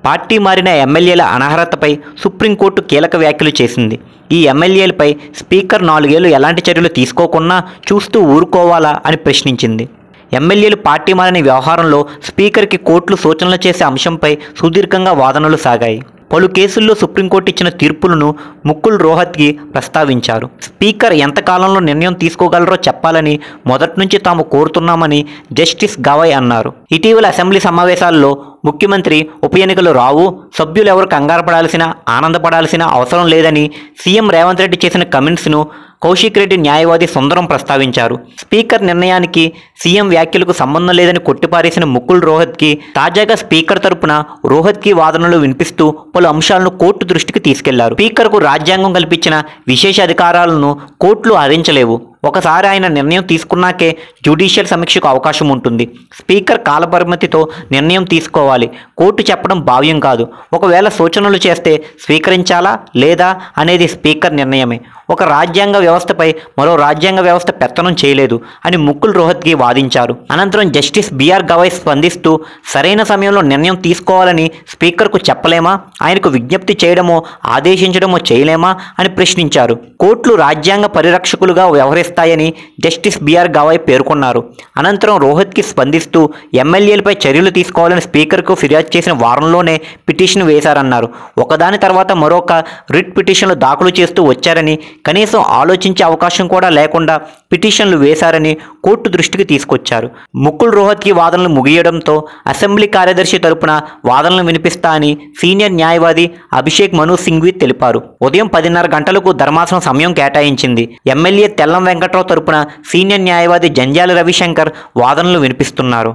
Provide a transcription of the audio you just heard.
Party మారిన ఎమ్మెల్యేల అనర్హతపై supreme court కీలక వ్యాఖ్యలు చేసింది. ఈ ఎమ్మెల్యేలపై స్పీకర్ 4 ఏళ్లు ఎలాంటి చర్యలు తీసుకోకున్నా చూస్తూ ఊరుకోవాలా అని ప్రశ్నించింది. ఎమ్మెల్యేలు పార్టీ మారిన వ్యవహారంలో స్పీకర్కి కోర్టులు సూచనలు చేసే అంశంపై సుదీర్ఘంగా వాదనలు సాగాయి. పలు కేసుల్లో సుప్రీంకోర్టు ఇచ్చిన తీర్పులను ముకుల్ రోహత్గి ప్రస్తావించారు. స్పీకర్ ఎంతకాలంలో నిర్ణయం తీసుకోగలరో చెప్పాలని మొదటి నుంచి తాము కోరుతున్నామని జస్టిస్ గవాయ్ అన్నారు. ఇటీవల అసెంబ్లీ సమావేశాల్లో ముఖ్యమంత్రి ఉప ఎన్నికలు రావు, సభ్యులు ఎవరు కంగారు పడాల్సిన ఆనందపడాల్సిన అవసరం లేదని సీఎం రేవంత్ రెడ్డి చేసిన కమెంట్స్ను కౌశిక్ రెడ్డి న్యాయవాది సుందరం ప్రస్తావించారు. స్పీకర్ నిర్ణయానికి సీఎం వ్యాఖ్యలకు సంబంధం లేదని కొట్టిపారేసిన ముకుల్ రోహత్గి తాజాగా స్పీకర్ తరపున రోహత్గి వాదనలు వినిపిస్తూ పలు అంశాలను కోర్టు దృష్టికి తీసుకెళ్లారు. స్పీకర్కు రాజ్యాంగం కల్పించిన విశేష అధికారాలను కోర్టులు హరించలేవు. ఒకసారి ఆయన నిర్ణయం తీసుకున్నాకే జ్యుడిషియల్ సమీక్షకు అవకాశం ఉంటుంది. స్పీకర్ కాలపరిమితితో నిర్ణయం తీసుకోవాలి. కోర్టు చెప్పడం భావ్యం కాదు. ఒకవేళ సూచనలు చేస్తే స్వీకరించాలా లేదా అనేది స్పీకర్ నిర్ణయమే. ఒక రాజ్యాంగ వ్యవస్థపై మరో రాజ్యాంగ వ్యవస్థ పెత్తనం చేయలేదు అని ముకుల్ రోహత్గి వాదించారు. అనంతరం జస్టిస్ బిఆర్ గవాయ్ స్పందిస్తూ సరైన సమయంలో నిర్ణయం తీసుకోవాలని స్పీకర్కు చెప్పలేమా, ఆయనకు విజ్ఞప్తి చేయడమో ఆదేశించడమో చేయలేమా అని ప్రశ్నించారు. కోర్టులు రాజ్యాంగ పరిరక్షకులుగా వ్యవహరిస్తాయని జస్టిస్ బిఆర్ గవాయ్ పేర్కొన్నారు. అనంతరం రోహత్గి స్పందిస్తూ ఎమ్మెల్యేలపై చర్యలు తీసుకోవాలని స్పీకర్కు ఫిర్యాదు చేసిన వారంలోనే పిటిషన్ వేశారన్నారు. ఒకదాని తర్వాత మరొక రిట్ పిటిషన్లు దాఖలు చేస్తూ వచ్చారని, కనీసం ఆలోచించే అవకాశం కూడా లేకుండా పిటిషన్లు వేశారని కోర్టు దృష్టికి తీసుకొచ్చారు. ముకుల్ రోహత్గి వాదనలు ముగియడంతో అసెంబ్లీ కార్యదర్శి తరపున వాదనలు వినిపిస్తా అని సీనియర్ న్యాయవాది అభిషేక్ మను సింఘ్వి తెలిపారు. ఉదయం 10:30 గంటలకు ధర్మాసనం సమయం కేటాయించింది. ఎమ్మెల్యే తెల్లం వెంకట్రావు తరపున సీనియర్ న్యాయవాది జంధ్యాల రవిశంకర్ వాదనలు వినిపిస్తున్నారు.